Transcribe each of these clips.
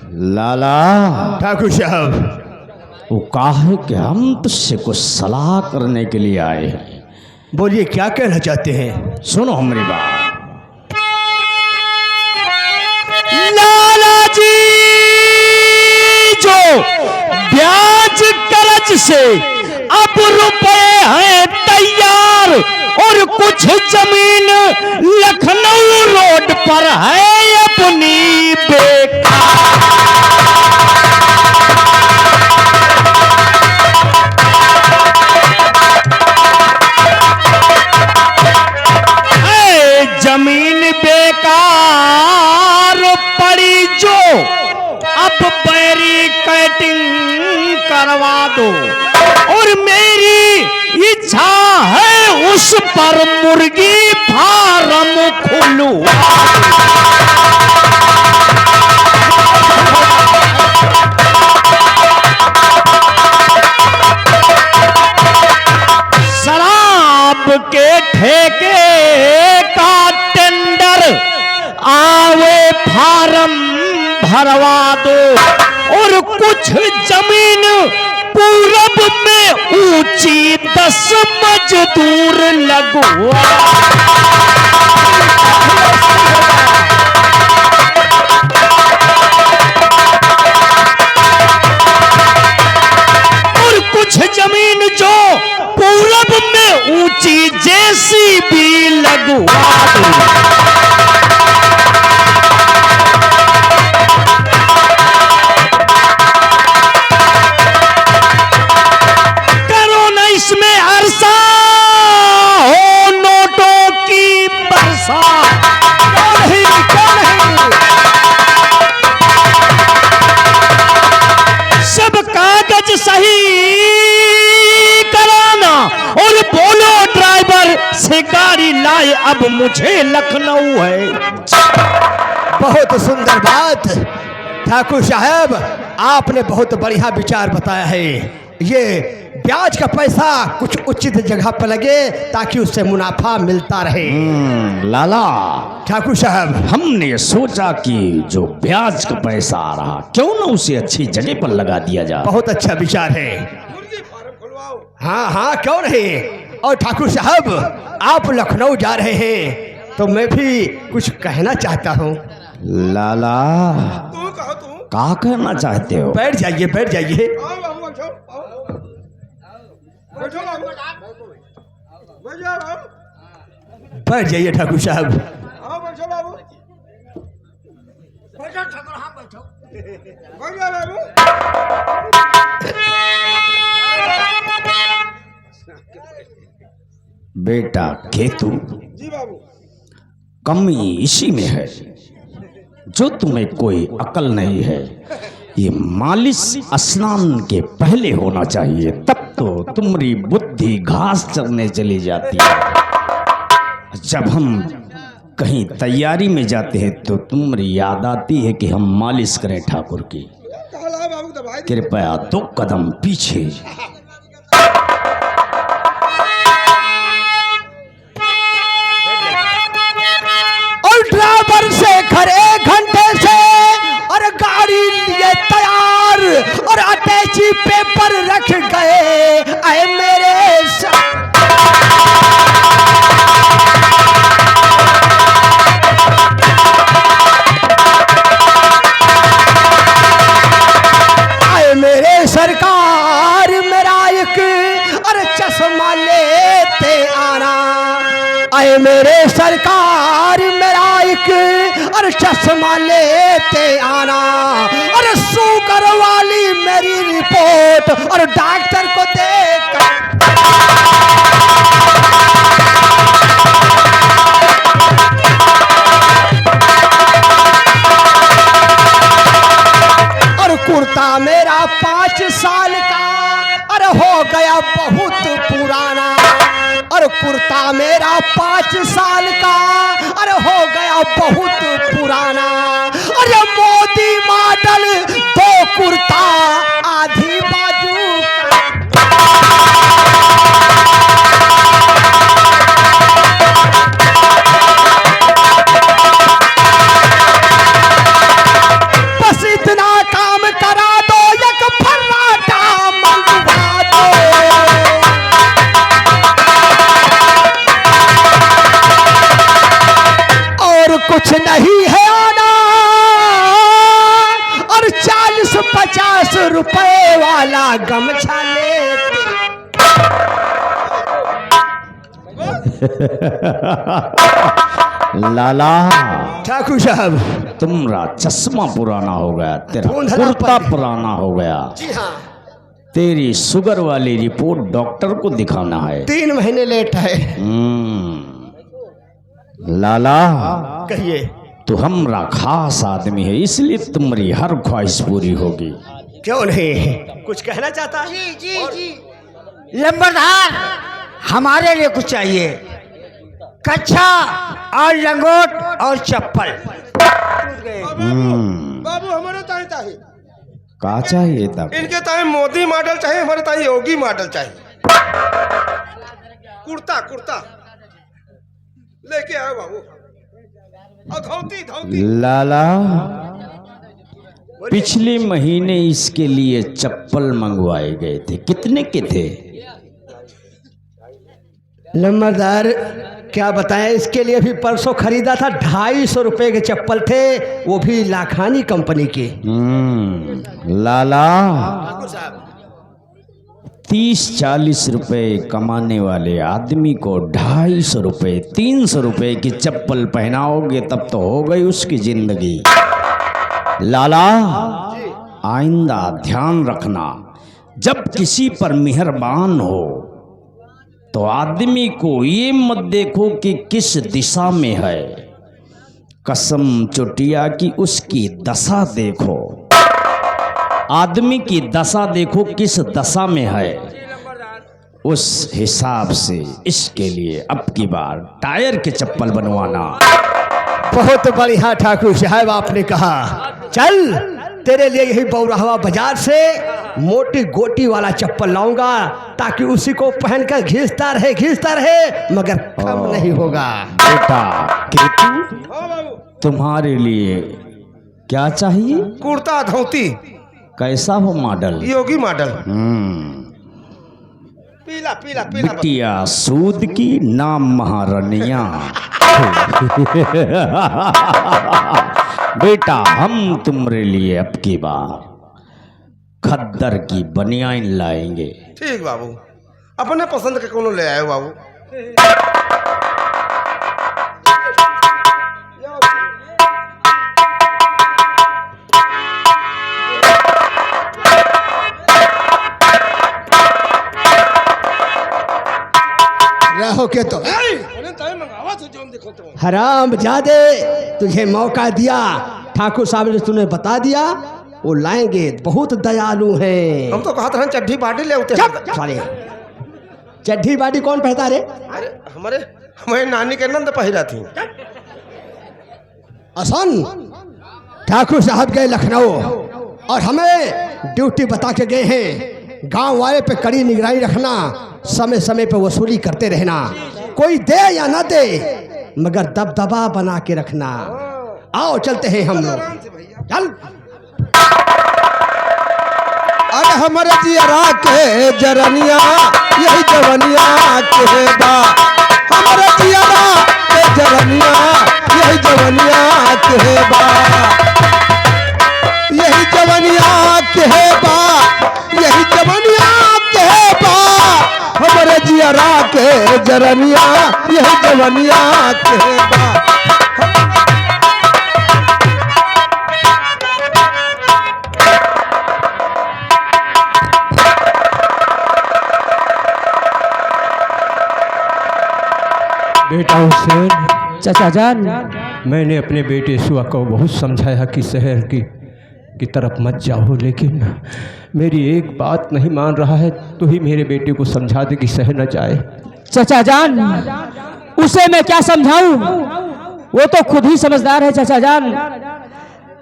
लाला ठाकुर साहब, वो कहा है कि हम तुझसे कुछ सलाह करने के लिए आए हैं। बोलिए क्या कहना चाहते हैं? सुनो हमारी बात। लाला जी जो ब्याज कर्ज से अब रुपए हैं तैयार और कुछ जमीन लखनऊ रोड पर है अपनी बेकार। जमीन बेकार पड़ी जो अब बैरी कटिंग करवा दो और मेरी इच्छा है उस पर मुर्गी फार्म खुलवा। शराब के ठेके का टेंडर आवे फार्म भरवा दो और कुछ जमीन पूरब में ऊंची 10 मजदूर लगवा। और कुछ जमीन जो पूरब में ऊंची जेसीबी लगवा दो। करो न इसमें अरसा हो नोटों की बरसा। सब कागज सही कराना और बोलो ड्राइवर से गाड़ी लाए, अब मुझे लखनऊ है। बहुत सुंदर बात ठाकुर साहब, आपने बहुत बढ़िया विचार बताया है। ये ब्याज का पैसा कुछ उचित जगह पर लगे ताकि उससे मुनाफा मिलता रहे। लाला ठाकुर साहब, हमने सोचा कि जो ब्याज का पैसा आ रहा क्यों ना उसे अच्छी जगह पर लगा दिया जाए। बहुत अच्छा विचार है। हाँ हाँ क्यों नहीं। और ठाकुर साहब, आप लखनऊ जा रहे हैं तो मैं भी कुछ कहना चाहता हूँ। लाला क्या कहना चाहते हो? बैठ जाइए, बैठ जाइए। बैठ जाइए ठाकुर साहब। बेटा केतु, जी बाबू। कमी इसी में है जो तुम्हें कोई अकल नहीं है। ये मालिश स्नान के पहले होना चाहिए, तब तो तुम्हारी बुद्धि घास चरने चली जाती है। जब हम कहीं तैयारी में जाते हैं तो तुम्हारी याद आती है कि हम मालिश करें ठाकुर की। कृपया 2 कदम पीछे। और ड्राइवर से खड़े घंटे से और गाड़ी लिए तैयार और अटैची पेपर रख गए। आए मेरे आए मेरे सरकार, मेरा एक और चश्मा लेते आना। आए मेरे सरकार, मेरा एक और चश्मा लेते आना और शुगर वाली मेरी रिपोर्ट और डॉक्टर को देख। और कुर्ता मेरा 5 साल का और हो गया बहुत पुराना। और कुर्ता मेरा 5 साल का और हो गया बहुत पुराना। अरे मोदी मॉडल 2 कुर्ता आधी बाजू बस इतना मेरा गमछा लेते। लाला ठाकुर साहब, तुम्हारा चश्मा पुराना हो गया, तेरा धुंधला कुर्ता पड़- पुराना हो गया, जी हाँ, तेरी शुगर वाली रिपोर्ट डॉक्टर को दिखाना है। 3 महीने लेट है। लाला कहिए। तू हमरा खास आदमी है, इसलिए तुम्हारी हर ख्वाहिश पूरी होगी। क्यों नहीं, कुछ कहना चाहता है? जी जी जी। लंबरदार, हमारे लिए कुछ चाहिए, कच्छा और लंगोट और चप्पल। बाबू हमारे ताई ताई का चाहिए तब? इनके ताई मोदी मॉडल चाहिए, हमारे ताई योगी मॉडल चाहिए। कुर्ता कुर्ता लेके आओ बाबू, और धोती धोती। लाला पिछले महीने इसके लिए चप्पल मंगवाए गए थे, कितने के थे? नंबरदार क्या बताएं, इसके लिए भी परसों खरीदा था, 250 रुपए के चप्पल थे, वो भी लाखानी कंपनी के। लाला 30-40 रुपए कमाने वाले आदमी को 250 रुपए 300 रुपए की चप्पल पहनाओगे तब तो हो गई उसकी जिंदगी। लाला आइंदा ध्यान रखना, जब किसी पर मेहरबान हो तो आदमी को ये मत देखो कि किस दिशा में है, कसम चुटिया की उसकी दशा देखो। आदमी की दशा देखो किस दशा में है, उस हिसाब से इसके लिए अब की बार टायर के चप्पल बनवाना। बहुत बढ़िया ठाकुर साहब आपने कहा, चल तेरे लिए यही बौराहवा बाजार से मोटी गोटी वाला चप्पल लाऊंगा, ताकि उसी को पहनकर घिसता रहे मगर कम नहीं होगा। बेटा कृतु, हाँ बाबू, तुम्हारे लिए क्या चाहिए? कुर्ता धोती कैसा हो मॉडल? योगी मॉडल, पीला पीला पीला। बिटिया सूद की नाम महारानिया। बेटा हम तुम्हारे लिए अब की बार खद्दर की बनियान लाएंगे। ठीक बाबू, अपने पसंद के कोनो ले आए बाबू। रहो के तो मंगावा तो जोन देखो तो। हराम जादे, तुझे मौका दिया, ठाकुर साहब ने तुम्हें बता दिया, वो लाएंगे, बहुत दयालु हैं। हम तो कहते हैं चड्ढी बाटी ले उते। साले चड्ढी बाटी कौन पहनता रे? अरे हमारे हमारे नानी के नंद पहिरा थी। असन ठाकुर साहब गए लखनऊ और हमें ड्यूटी बता के गए हैं, गांव वाले पे कड़ी निगरानी रखना, समय समय पे वसूली करते रहना, कोई दे या ना दे मगर दबदबा बना के रखना। आओ चलते हैं हम लोग, चल। अरे हमारे जियरा के जरनिया यही जवनिया के बा, हमारे जियरा के जरनिया यही जवनिया के बा, यही जवनिया के बा, यही जवनिया के बा, हमारे जियरा के जरनिया यही जवनिया के बा। बेटा हुसैन, चाचा जान, मैंने अपने बेटे सुआ को बहुत समझाया कि शहर की तरफ मत जाओ, लेकिन मेरी एक बात नहीं मान रहा है। तो ही मेरे बेटे को समझा दे कि शहर न जाए। चाचा जान, उसे मैं क्या समझाऊं, वो तो खुद ही समझदार है। चाचा जान,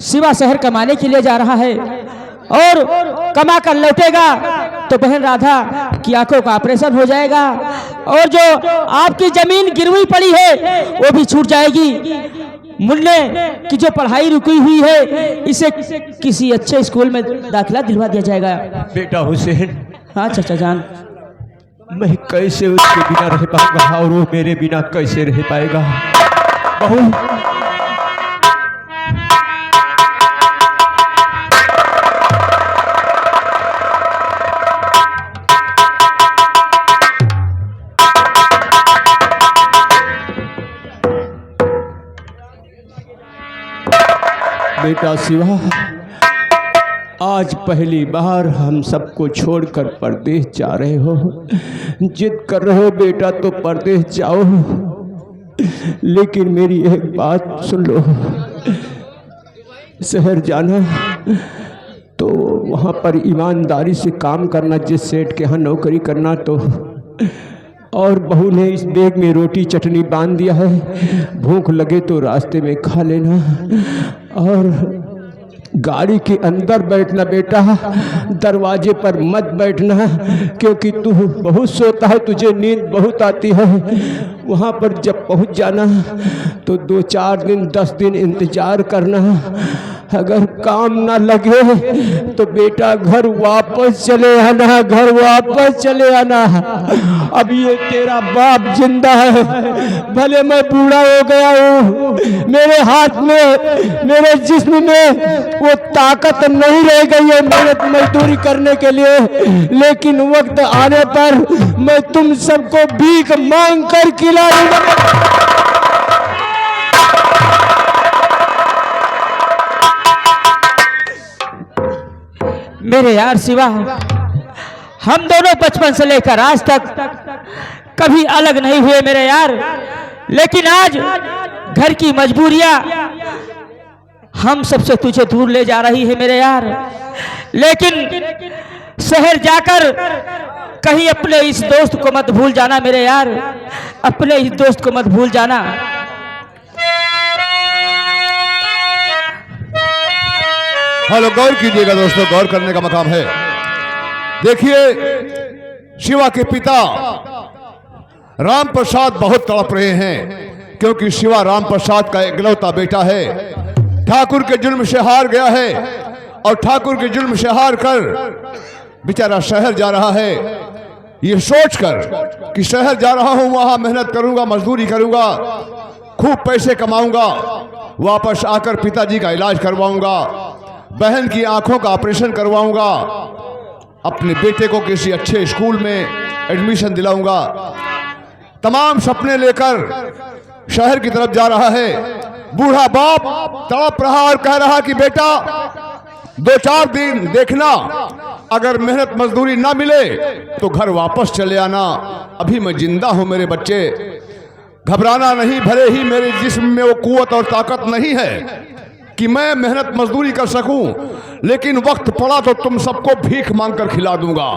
शिवा शहर कमाने के लिए जा रहा है और कमा कर लौटेगा तो बहन राधा की आंखों का ऑपरेशन हो जाएगा और जो आपकी जमीन गिरवी पड़ी है वो भी छूट जाएगी। मुन्ने की जो पढ़ाई रुकी हुई है इसे किसी अच्छे स्कूल में दाखिला दिलवा दिया जाएगा। बेटा हुसैन, हाँ चाचा जान, मैं कैसे उसके बिना रह पाऊंगा और वो मेरे बिना कैसे रह पाएगा। बहू, बेटा शिवा, आज पहली बार हम सबको छोड़कर परदेश जा रहे हो। जिद कर रहे हो बेटा तो परदेश जाओ, लेकिन मेरी एक बात सुन लो। शहर जाना तो वहाँ पर ईमानदारी से काम करना, जिस सेठ के यहाँ नौकरी करना, तो और बहू ने इस बैग में रोटी चटनी बांध दिया है, भूख लगे तो रास्ते में खा लेना। और गाड़ी के अंदर बैठना बेटा, दरवाजे पर मत बैठना, क्योंकि तू बहुत सोता है, तुझे नींद बहुत आती है। वहाँ पर जब पहुँच जाना तो 2-4 दिन 10 दिन इंतजार करना। अगर काम ना लगे तो बेटा घर वापस चले आना, घर वापस चले आना। अब ये तेरा बाप जिंदा है, भले मैं बूढ़ा हो गया हूँ, मेरे हाथ में, मेरे जिस्म में वो ताकत नहीं रह गई है मेहनत मजदूरी करने के लिए, लेकिन वक्त आने पर मैं तुम सबको भीख मांग कर खिलाऊंगा। मेरे यार शिवा, हम दोनों बचपन से लेकर आज तक कभी अलग नहीं हुए मेरे यार, लेकिन आज घर की मजबूरियां हम सबसे तुझे दूर ले जा रही है मेरे यार। लेकिन शहर जाकर कहीं अपने इस दोस्त को मत भूल जाना मेरे यार, अपने इस दोस्त को मत भूल जाना। हेलो, गौर कीजिएगा दोस्तों, गौर करने का मकाम है। देखिए, शिवा के पिता राम प्रसाद बहुत तड़प रहे हैं, क्योंकि शिवा राम प्रसाद का इकलौता बेटा है। ठाकुर के जुल्म से हार गया है और ठाकुर के जुल्म से हार कर बेचारा शहर जा रहा है, ये सोचकर कि शहर जा रहा हूं, वहां मेहनत करूंगा, मजदूरी करूंगा, खूब पैसे कमाऊंगा, वापस आकर पिताजी का इलाज करवाऊंगा, बहन की आंखों का ऑपरेशन करवाऊंगा, अपने बेटे को किसी अच्छे स्कूल में एडमिशन दिलाऊंगा। तमाम सपने लेकर शहर की तरफ जा रहा है। बूढ़ा बाप तड़प रहा और कह रहा कि बेटा 2-4 दिन देखना, अगर मेहनत मजदूरी ना मिले तो घर वापस चले आना, अभी मैं जिंदा हूं मेरे बच्चे, घबराना नहीं। भले ही मेरे जिस्म में वो कुव्वत और ताकत नहीं है कि मैं मेहनत मजदूरी कर सकूं, लेकिन वक्त पड़ा तो तुम सबको भीख मांगकर खिला दूंगा,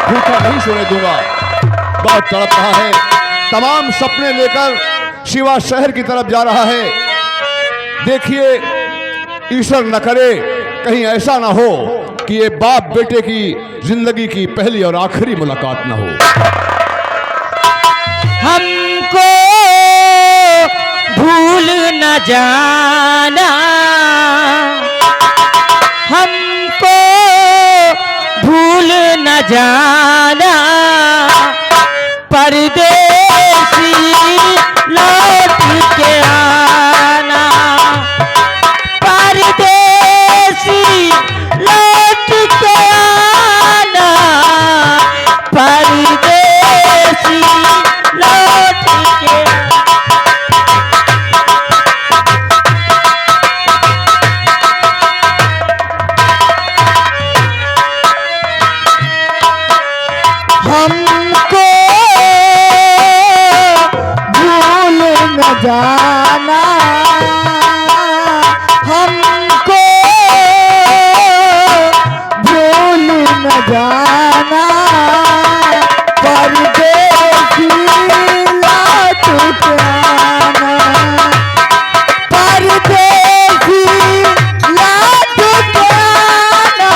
भूखा नहीं सोने दूंगा। बहुत तड़प रहा है, तमाम सपने लेकर शिवा शहर की तरफ जा रहा है। देखिए, ईश्वर न करे कहीं ऐसा ना हो कि ये बाप बेटे की जिंदगी की पहली और आखिरी मुलाकात ना हो। हमको भूल न जाना, हमको भूल न जाना, परदेसी लौट के आना, परदेसी लौट के आना, परदेसी लौट के हमको भूल न जाना, हमको भूल न जाना, परदेसी लौट के आना, परदेसी लौट के आना,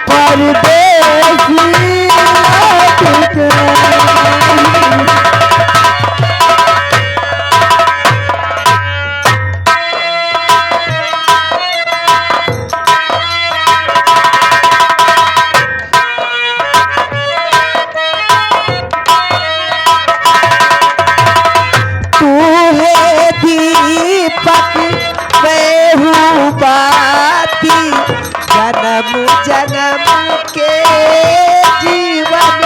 परदेसी लौट के आना। तू है दीपक मैं हूँ बाती, जन्म जन्म के जीवन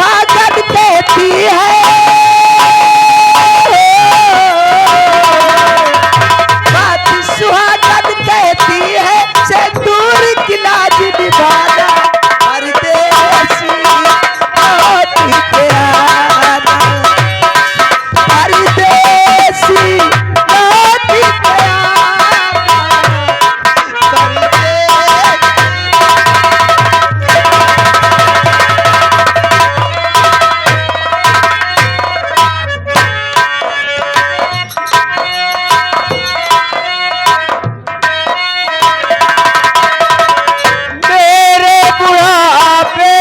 सुहागन कहती है, बात सुहागन कहती है, से दूर की लाज निभाना, परदेसी लौट के आना, परदेसी लौट के आना, मेरे बुढ़ापे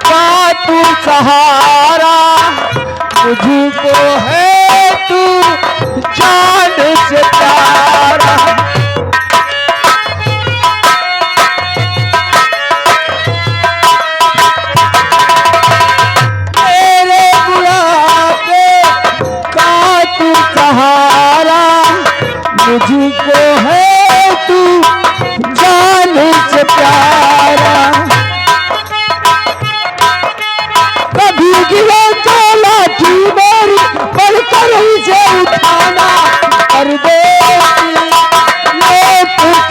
का तू सहारा, मुझको है तू जान से प्यारा। मेरे बुढ़ापे का तू सहारा, मुझको है तू जान से प्यारा। कभी गिरे तो लाठी मेरी बढ़कर उसे उठाना, परदेसी लौट के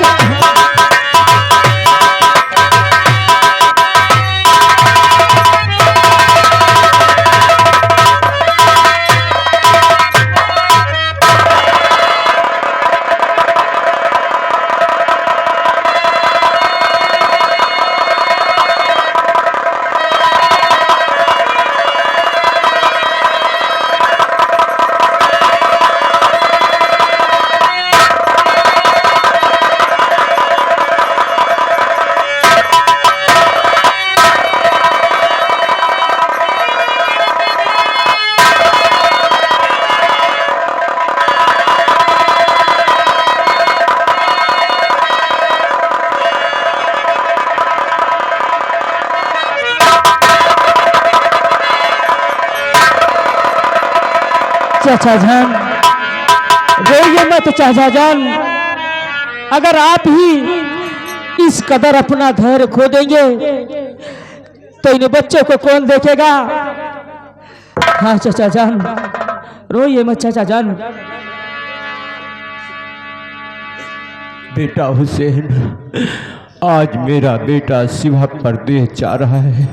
चाचा जान, रोइए मत चाचा जान। अगर आप ही इस कदर अपना धैर्य खो देंगे तो इन बच्चों को कौन देखेगा? हाँ चाचा जान, रोइए मत चाचा जान। बेटा हुसैन, आज मेरा बेटा शिवा परदेश जा रहा है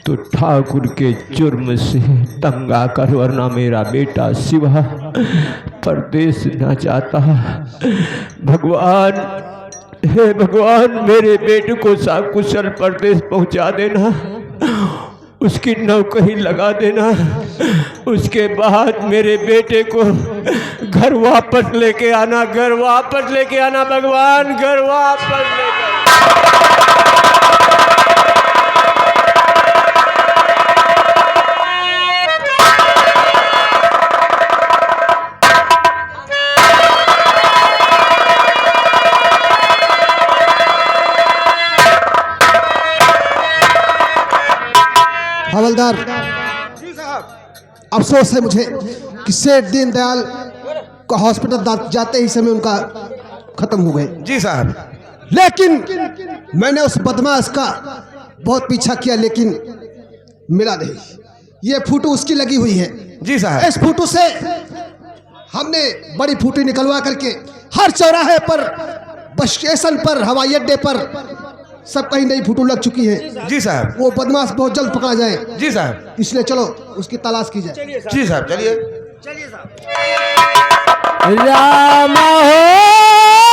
तो ठाकुर के जुर्म से तंग आकर, वरना मेरा बेटा शिवा परदेश न जाता। भगवान, हे भगवान, मेरे बेटे को सकुशल परदेश पहुंचा देना, उसकी नौकरी लगा देना। उसके बाद मेरे बेटे को घर वापस लेके आना, घर वापस लेके आना भगवान, घर वापस लेके हवलदार, अफसोस है मुझे कि सेठ दीनदयाल का हॉस्पिटल जाते ही समय उनका खत्म हो गए। जी साहब। लेकिन मैंने उस बदमाश का बहुत पीछा किया लेकिन मिला नहीं। ये फोटो उसकी लगी हुई है। जी साहब। इस फोटो से हमने बड़ी फोटो निकलवा करके हर चौराहे पर, बस स्टेशन पर, हवाई अड्डे पर सब कहीं नई फोटो लग चुकी है। जी साहब। वो बदमाश बहुत जल्द पकड़ा जाए। जी साहब। इसलिए चलो उसकी तलाश की जाए। जी साहब, चलिए। राम हो